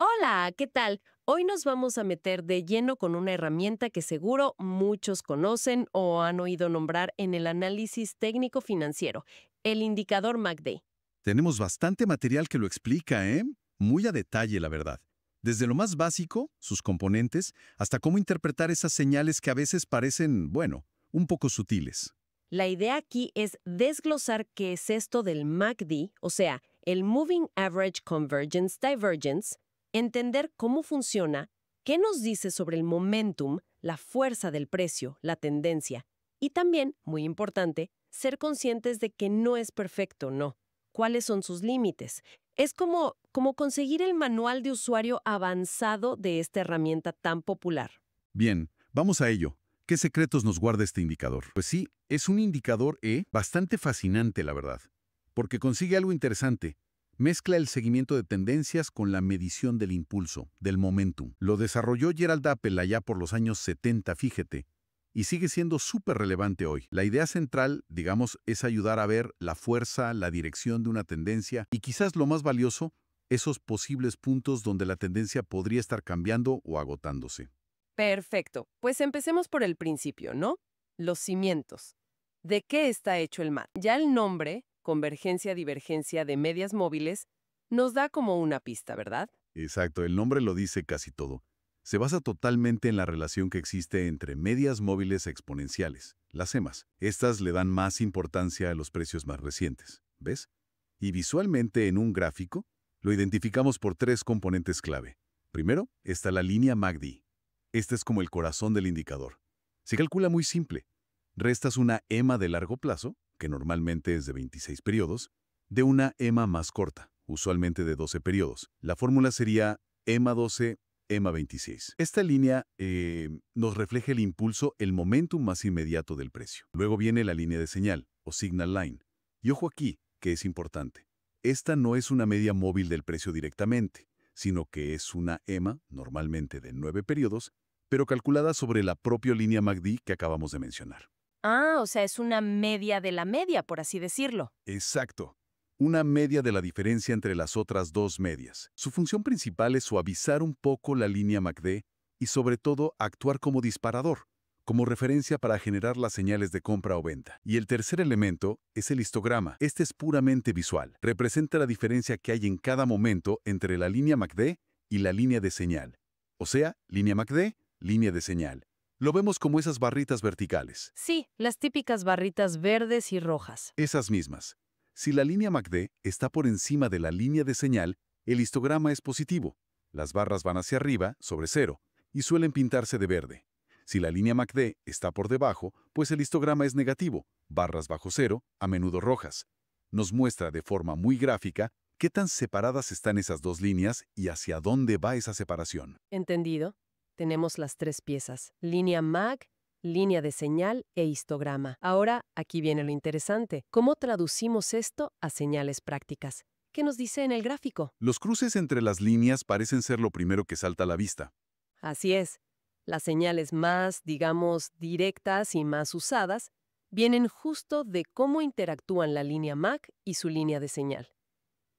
Hola, ¿qué tal? Hoy nos vamos a meter de lleno con una herramienta que seguro muchos conocen o han oído nombrar en el análisis técnico financiero, el indicador MACD. Tenemos bastante material que lo explica, ¿eh? Muy a detalle, la verdad. Desde lo más básico, sus componentes, hasta cómo interpretar esas señales que a veces parecen, bueno, un poco sutiles. La idea aquí es desglosar qué es esto del MACD, o sea, el Moving Average Convergence Divergence, entender cómo funciona, qué nos dice sobre el momentum, la fuerza del precio, la tendencia, y también, muy importante, ser conscientes de que no es perfecto, no. ¿Cuáles son sus límites? Es como conseguir el manual de usuario avanzado de esta herramienta tan popular. Bien, vamos a ello. ¿Qué secretos nos guarda este indicador? Pues sí, es un indicador bastante fascinante, la verdad, porque consigue algo interesante. Mezcla el seguimiento de tendencias con la medición del impulso, del momentum. Lo desarrolló Gerald Appel allá por los años 70, fíjate, y sigue siendo súper relevante hoy. La idea central, digamos, es ayudar a ver la fuerza, la dirección de una tendencia y quizás lo más valioso, esos posibles puntos donde la tendencia podría estar cambiando o agotándose. Perfecto. Pues empecemos por el principio, ¿no? Los cimientos. ¿De qué está hecho el MAT? Ya el nombre, convergencia-divergencia de medias móviles, nos da como una pista, ¿verdad? Exacto, el nombre lo dice casi todo. Se basa totalmente en la relación que existe entre medias móviles exponenciales, las EMAs. Estas le dan más importancia a los precios más recientes, ¿ves? Y visualmente en un gráfico, lo identificamos por tres componentes clave. Primero, está la línea MACD. Este es como el corazón del indicador. Se calcula muy simple. Restas una EMA de largo plazo, que normalmente es de 26 periodos, de una EMA más corta, usualmente de 12 periodos. La fórmula sería EMA 12, EMA 26. Esta línea nos refleja el impulso, el momentum más inmediato del precio. Luego viene la línea de señal, o signal line. Y ojo aquí, que es importante. Esta no es una media móvil del precio directamente, sino que es una EMA, normalmente de 9 periodos, pero calculada sobre la propia línea MACD que acabamos de mencionar. Ah, o sea, es una media de la media, por así decirlo. Exacto. Una media de la diferencia entre las otras dos medias. Su función principal es suavizar un poco la línea MACD y sobre todo actuar como disparador, como referencia para generar las señales de compra o venta. Y el tercer elemento es el histograma. Este es puramente visual. Representa la diferencia que hay en cada momento entre la línea MACD y la línea de señal. O sea, línea MACD, línea de señal. Lo vemos como esas barritas verticales. Sí, las típicas barritas verdes y rojas. Esas mismas. Si la línea MACD está por encima de la línea de señal, el histograma es positivo. Las barras van hacia arriba, sobre cero, y suelen pintarse de verde. Si la línea MACD está por debajo, pues el histograma es negativo, barras bajo cero, a menudo rojas. Nos muestra de forma muy gráfica qué tan separadas están esas dos líneas y hacia dónde va esa separación. ¿Entendido? Tenemos las tres piezas, línea MAC, línea de señal e histograma. Ahora, aquí viene lo interesante. ¿Cómo traducimos esto a señales prácticas? ¿Qué nos dice en el gráfico? Los cruces entre las líneas parecen ser lo primero que salta a la vista. Así es. Las señales más, digamos, directas y más usadas vienen justo de cómo interactúan la línea MAC y su línea de señal.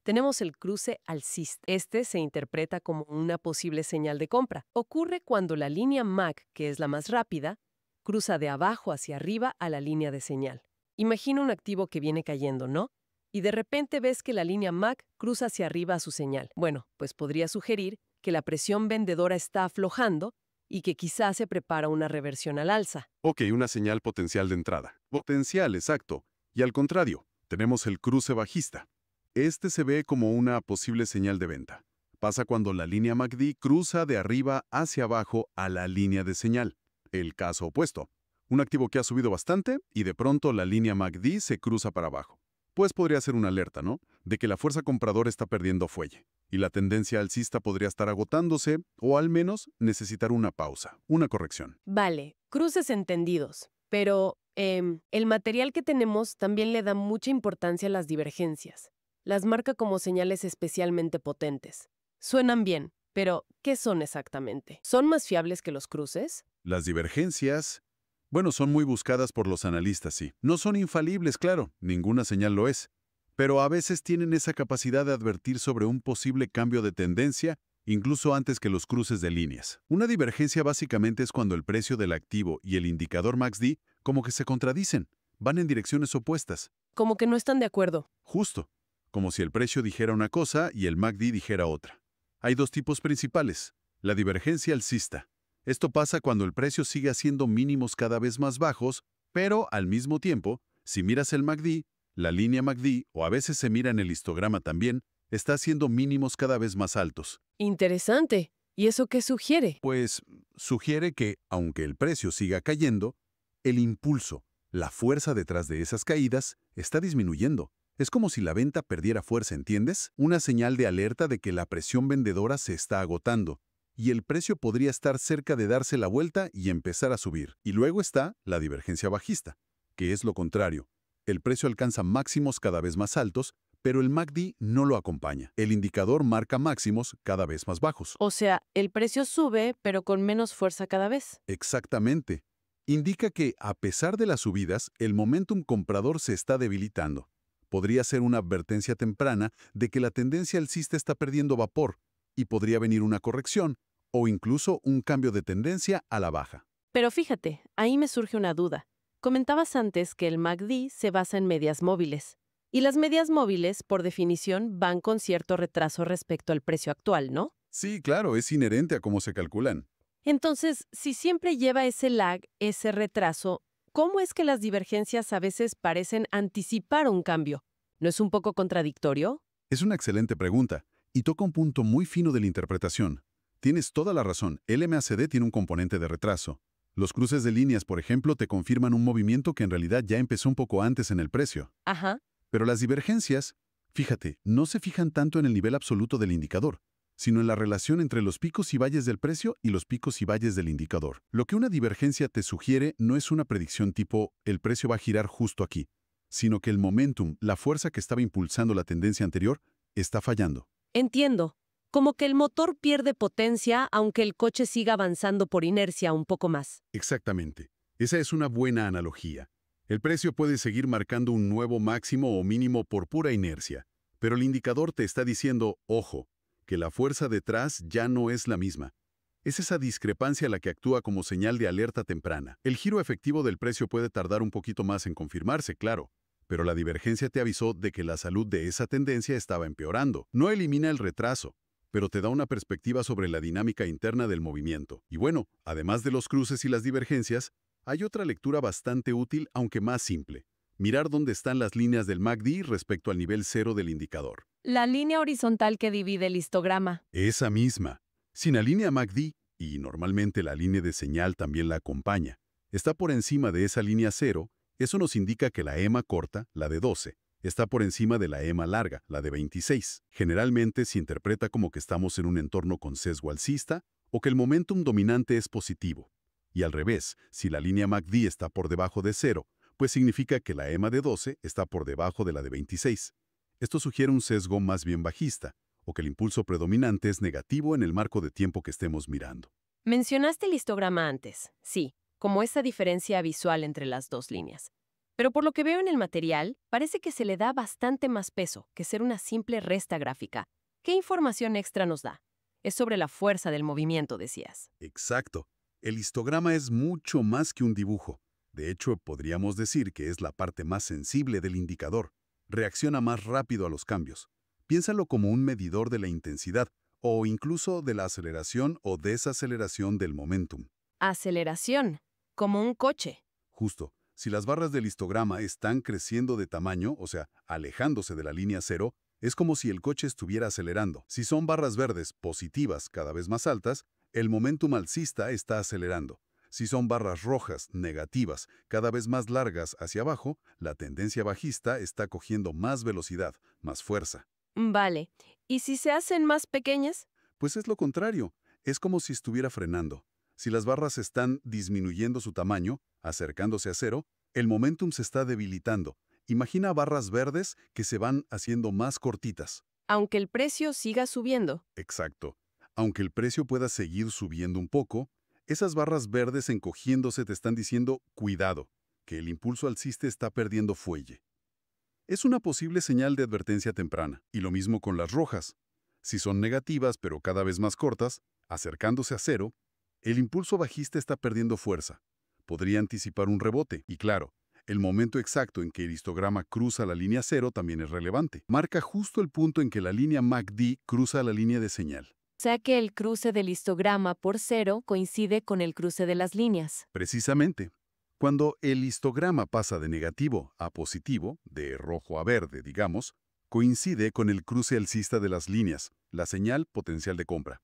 Tenemos el cruce alcista. Este se interpreta como una posible señal de compra. Ocurre cuando la línea MAC, que es la más rápida, cruza de abajo hacia arriba a la línea de señal. Imagina un activo que viene cayendo, ¿no? Y de repente ves que la línea MAC cruza hacia arriba a su señal. Bueno, pues podría sugerir que la presión vendedora está aflojando y que quizás se prepara una reversión al alza. Ok, una señal potencial de entrada. Potencial, exacto. Y al contrario, tenemos el cruce bajista. Este se ve como una posible señal de venta. Pasa cuando la línea MACD cruza de arriba hacia abajo a la línea de señal. El caso opuesto. Un activo que ha subido bastante y de pronto la línea MACD se cruza para abajo. Pues podría ser una alerta, ¿no? De que la fuerza compradora está perdiendo fuelle. Y la tendencia alcista podría estar agotándose o al menos necesitar una pausa, una corrección. Vale, cruces entendidos. Pero el material que tenemos también le da mucha importancia a las divergencias. Las marca como señales especialmente potentes. Suenan bien, pero ¿qué son exactamente? ¿Son más fiables que los cruces? Las divergencias, bueno, son muy buscadas por los analistas, sí. No son infalibles, claro, ninguna señal lo es. Pero a veces tienen esa capacidad de advertir sobre un posible cambio de tendencia incluso antes que los cruces de líneas. Una divergencia básicamente es cuando el precio del activo y el indicador MACD como que se contradicen, van en direcciones opuestas. Como que no están de acuerdo. Justo, como si el precio dijera una cosa y el MACD dijera otra. Hay dos tipos principales. La divergencia alcista. Esto pasa cuando el precio sigue haciendo mínimos cada vez más bajos, pero al mismo tiempo, si miras el MACD, la línea MACD, o a veces se mira en el histograma también, está haciendo mínimos cada vez más altos. Interesante. ¿Y eso qué sugiere? Pues sugiere que, aunque el precio siga cayendo, el impulso, la fuerza detrás de esas caídas, está disminuyendo. Es como si la venta perdiera fuerza, ¿entiendes? Una señal de alerta de que la presión vendedora se está agotando y el precio podría estar cerca de darse la vuelta y empezar a subir. Y luego está la divergencia bajista, que es lo contrario. El precio alcanza máximos cada vez más altos, pero el MACD no lo acompaña. El indicador marca máximos cada vez más bajos. O sea, el precio sube, pero con menos fuerza cada vez. Exactamente. Indica que, a pesar de las subidas, el momentum comprador se está debilitando. Podría ser una advertencia temprana de que la tendencia alcista está perdiendo vapor y podría venir una corrección o incluso un cambio de tendencia a la baja. Pero fíjate, ahí me surge una duda. Comentabas antes que el MACD se basa en medias móviles. Y las medias móviles, por definición, van con cierto retraso respecto al precio actual, ¿no? Sí, claro, es inherente a cómo se calculan. Entonces, si siempre lleva ese lag, ese retraso, ¿cómo es que las divergencias a veces parecen anticipar un cambio? ¿No es un poco contradictorio? Es una excelente pregunta y toca un punto muy fino de la interpretación. Tienes toda la razón, el MACD tiene un componente de retraso. Los cruces de líneas, por ejemplo, te confirman un movimiento que en realidad ya empezó un poco antes en el precio. Ajá. Pero las divergencias, fíjate, no se fijan tanto en el nivel absoluto del indicador, sino en la relación entre los picos y valles del precio y los picos y valles del indicador. Lo que una divergencia te sugiere no es una predicción tipo el precio va a girar justo aquí, sino que el momentum, la fuerza que estaba impulsando la tendencia anterior, está fallando. Entiendo. Como que el motor pierde potencia aunque el coche siga avanzando por inercia un poco más. Exactamente. Esa es una buena analogía. El precio puede seguir marcando un nuevo máximo o mínimo por pura inercia, pero el indicador te está diciendo, ojo, que la fuerza detrás ya no es la misma. Es esa discrepancia la que actúa como señal de alerta temprana. El giro efectivo del precio puede tardar un poquito más en confirmarse, claro, pero la divergencia te avisó de que la salud de esa tendencia estaba empeorando. No elimina el retraso, pero te da una perspectiva sobre la dinámica interna del movimiento. Y bueno, además de los cruces y las divergencias, hay otra lectura bastante útil, aunque más simple. Mirar dónde están las líneas del MACD respecto al nivel cero del indicador. La línea horizontal que divide el histograma. Esa misma. Si la línea MACD, y normalmente la línea de señal también la acompaña, está por encima de esa línea cero, eso nos indica que la EMA corta, la de 12, está por encima de la EMA larga, la de 26. Generalmente se interpreta como que estamos en un entorno con sesgo alcista o que el momentum dominante es positivo. Y al revés, si la línea MACD está por debajo de 0, pues significa que la EMA de 12 está por debajo de la de 26. Esto sugiere un sesgo más bien bajista, o que el impulso predominante es negativo en el marco de tiempo que estemos mirando. Mencionaste el histograma antes, sí, como esa diferencia visual entre las dos líneas. Pero por lo que veo en el material, parece que se le da bastante más peso que ser una simple resta gráfica. ¿Qué información extra nos da? Es sobre la fuerza del movimiento, decías. Exacto. El histograma es mucho más que un dibujo. De hecho, podríamos decir que es la parte más sensible del indicador. Reacciona más rápido a los cambios. Piénsalo como un medidor de la intensidad o incluso de la aceleración o desaceleración del momentum. Aceleración, como un coche. Justo, si las barras del histograma están creciendo de tamaño, o sea, alejándose de la línea cero, es como si el coche estuviera acelerando. Si son barras verdes positivas cada vez más altas, el momentum alcista está acelerando. Si son barras rojas negativas cada vez más largas hacia abajo, la tendencia bajista está cogiendo más velocidad, más fuerza. Vale. ¿Y si se hacen más pequeñas? Pues es lo contrario, es como si estuviera frenando. Si las barras están disminuyendo su tamaño, acercándose a cero, el momentum se está debilitando. Imagina barras verdes que se van haciendo más cortitas. Aunque el precio siga subiendo. Exacto. Aunque el precio pueda seguir subiendo un poco, esas barras verdes encogiéndose te están diciendo, cuidado, que el impulso alcista está perdiendo fuelle. Es una posible señal de advertencia temprana, y lo mismo con las rojas. Si son negativas pero cada vez más cortas, acercándose a cero, el impulso bajista está perdiendo fuerza. Podría anticipar un rebote y claro, el momento exacto en que el histograma cruza la línea cero también es relevante. Marca justo el punto en que la línea MACD cruza la línea de señal. O sea que el cruce del histograma por cero coincide con el cruce de las líneas. Precisamente, cuando el histograma pasa de negativo a positivo, de rojo a verde, digamos, coincide con el cruce alcista de las líneas, la señal potencial de compra.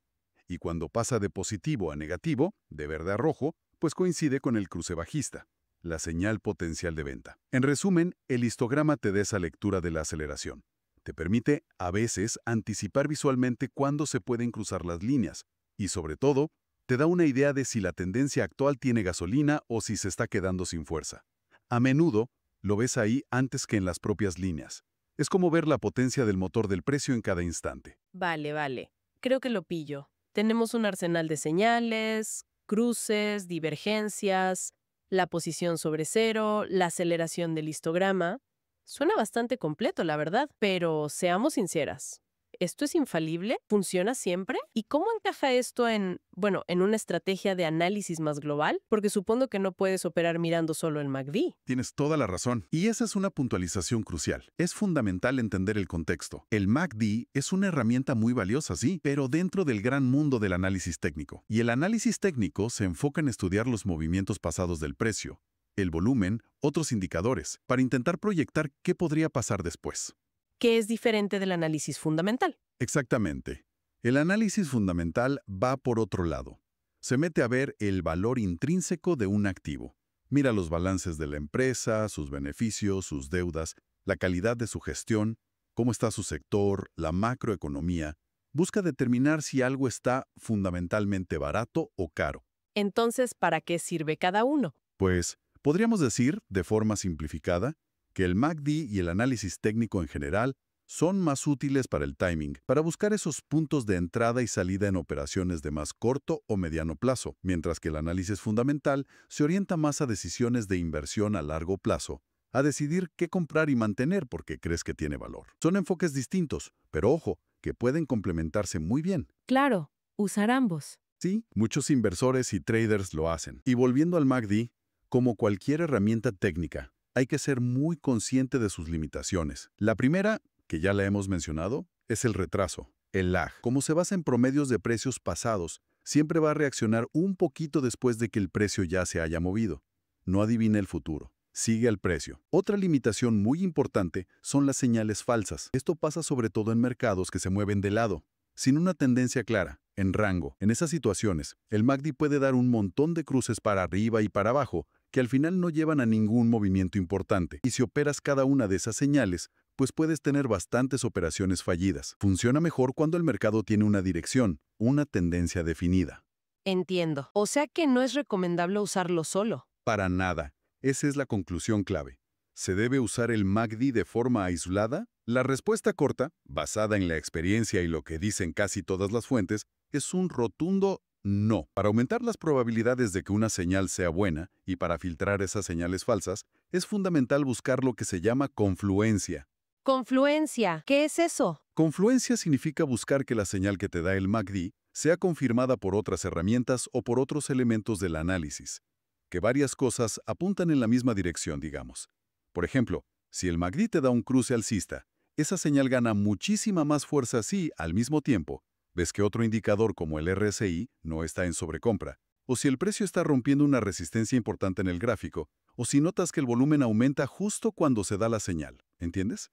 Y cuando pasa de positivo a negativo, de verde a rojo, pues coincide con el cruce bajista, la señal potencial de venta. En resumen, el histograma te da esa lectura de la aceleración. Te permite, a veces, anticipar visualmente cuándo se pueden cruzar las líneas y, sobre todo, te da una idea de si la tendencia actual tiene gasolina o si se está quedando sin fuerza. A menudo, lo ves ahí antes que en las propias líneas. Es como ver la potencia del motor del precio en cada instante. Vale. Creo que lo pillo. Tenemos un arsenal de señales, cruces, divergencias, la posición sobre cero, la aceleración del histograma. Suena bastante completo, la verdad, pero seamos sinceras. ¿Esto es infalible? ¿Funciona siempre? ¿Y cómo encaja esto en una estrategia de análisis más global? Porque supongo que no puedes operar mirando solo el MACD. Tienes toda la razón. Y esa es una puntualización crucial. Es fundamental entender el contexto. El MACD es una herramienta muy valiosa, sí, pero dentro del gran mundo del análisis técnico. Y el análisis técnico se enfoca en estudiar los movimientos pasados del precio, el volumen, otros indicadores, para intentar proyectar qué podría pasar después. ¿Qué es diferente del análisis fundamental? Exactamente. El análisis fundamental va por otro lado. Se mete a ver el valor intrínseco de un activo. Mira los balances de la empresa, sus beneficios, sus deudas, la calidad de su gestión, cómo está su sector, la macroeconomía. Busca determinar si algo está fundamentalmente barato o caro. Entonces, ¿para qué sirve cada uno? Pues, podríamos decir, de forma simplificada, que el MACD y el análisis técnico en general son más útiles para el timing, para buscar esos puntos de entrada y salida en operaciones de más corto o mediano plazo, mientras que el análisis fundamental se orienta más a decisiones de inversión a largo plazo, a decidir qué comprar y mantener porque crees que tiene valor. Son enfoques distintos, pero ojo, que pueden complementarse muy bien. Claro, usar ambos. Sí, muchos inversores y traders lo hacen. Y volviendo al MACD, como cualquier herramienta técnica, hay que ser muy consciente de sus limitaciones. La primera, que ya la hemos mencionado, es el retraso, el lag. Como se basa en promedios de precios pasados, siempre va a reaccionar un poquito después de que el precio ya se haya movido. No adivina el futuro. Sigue al precio. Otra limitación muy importante son las señales falsas. Esto pasa sobre todo en mercados que se mueven de lado, sin una tendencia clara, en rango. En esas situaciones, el MACD puede dar un montón de cruces para arriba y para abajo, que al final no llevan a ningún movimiento importante. Y si operas cada una de esas señales, pues puedes tener bastantes operaciones fallidas. Funciona mejor cuando el mercado tiene una dirección, una tendencia definida. Entiendo. O sea que no es recomendable usarlo solo. Para nada. Esa es la conclusión clave. ¿Se debe usar el MACD de forma aislada? La respuesta corta, basada en la experiencia y lo que dicen casi todas las fuentes, es un rotundo no. Para aumentar las probabilidades de que una señal sea buena y para filtrar esas señales falsas, es fundamental buscar lo que se llama confluencia. Confluencia. ¿Qué es eso? Confluencia significa buscar que la señal que te da el MACD sea confirmada por otras herramientas o por otros elementos del análisis. Que varias cosas apuntan en la misma dirección, digamos. Por ejemplo, si el MACD te da un cruce alcista, esa señal gana muchísima más fuerza si, al mismo tiempo, ves que otro indicador como el RSI no está en sobrecompra, o si el precio está rompiendo una resistencia importante en el gráfico, o si notas que el volumen aumenta justo cuando se da la señal. ¿Entiendes?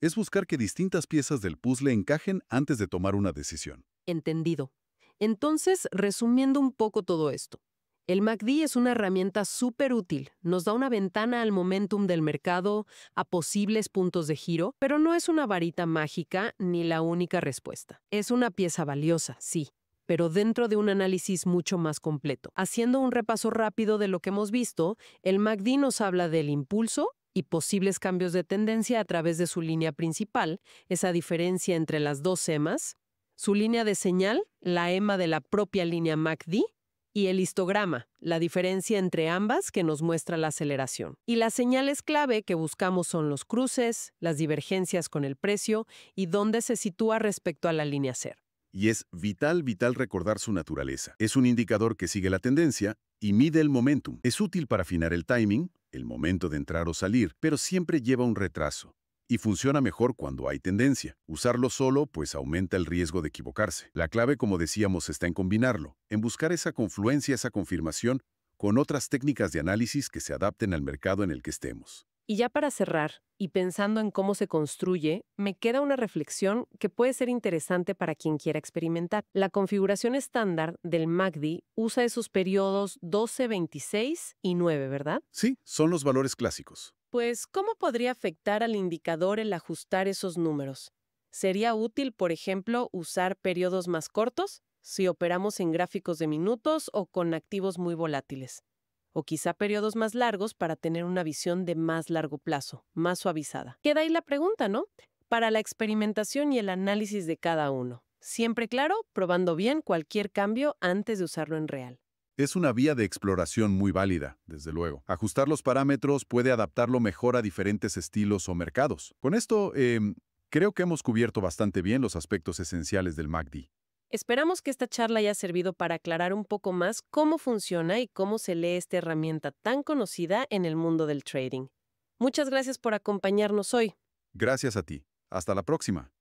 Es buscar que distintas piezas del puzzle encajen antes de tomar una decisión. Entendido. Entonces, resumiendo un poco todo esto, el MACD es una herramienta súper útil. Nos da una ventana al momentum del mercado, a posibles puntos de giro, pero no es una varita mágica ni la única respuesta. Es una pieza valiosa, sí, pero dentro de un análisis mucho más completo. Haciendo un repaso rápido de lo que hemos visto, el MACD nos habla del impulso y posibles cambios de tendencia a través de su línea principal, esa diferencia entre las dos EMAs, su línea de señal, la EMA de la propia línea MACD, Y el histograma, la diferencia entre ambas que nos muestra la aceleración. Y las señales clave que buscamos son los cruces, las divergencias con el precio y dónde se sitúa respecto a la línea SER. Y es vital recordar su naturaleza. Es un indicador que sigue la tendencia y mide el momentum. Es útil para afinar el timing, el momento de entrar o salir, pero siempre lleva un retraso. Y funciona mejor cuando hay tendencia. Usarlo solo, pues aumenta el riesgo de equivocarse. La clave, como decíamos, está en combinarlo, en buscar esa confluencia, esa confirmación, con otras técnicas de análisis que se adapten al mercado en el que estemos. Y ya para cerrar, y pensando en cómo se construye, me queda una reflexión que puede ser interesante para quien quiera experimentar. La configuración estándar del MACD usa esos periodos 12, 26 y 9, ¿verdad? Sí, son los valores clásicos. Pues, ¿cómo podría afectar al indicador el ajustar esos números? ¿Sería útil, por ejemplo, usar periodos más cortos, si operamos en gráficos de minutos o con activos muy volátiles? O quizá periodos más largos para tener una visión de más largo plazo, más suavizada. Queda ahí la pregunta, ¿no? Para la experimentación y el análisis de cada uno. Siempre claro, probando bien cualquier cambio antes de usarlo en real. Es una vía de exploración muy válida, desde luego. Ajustar los parámetros puede adaptarlo mejor a diferentes estilos o mercados. Con esto, creo que hemos cubierto bastante bien los aspectos esenciales del MACD. Esperamos que esta charla haya servido para aclarar un poco más cómo funciona y cómo se lee esta herramienta tan conocida en el mundo del trading. Muchas gracias por acompañarnos hoy. Gracias a ti. Hasta la próxima.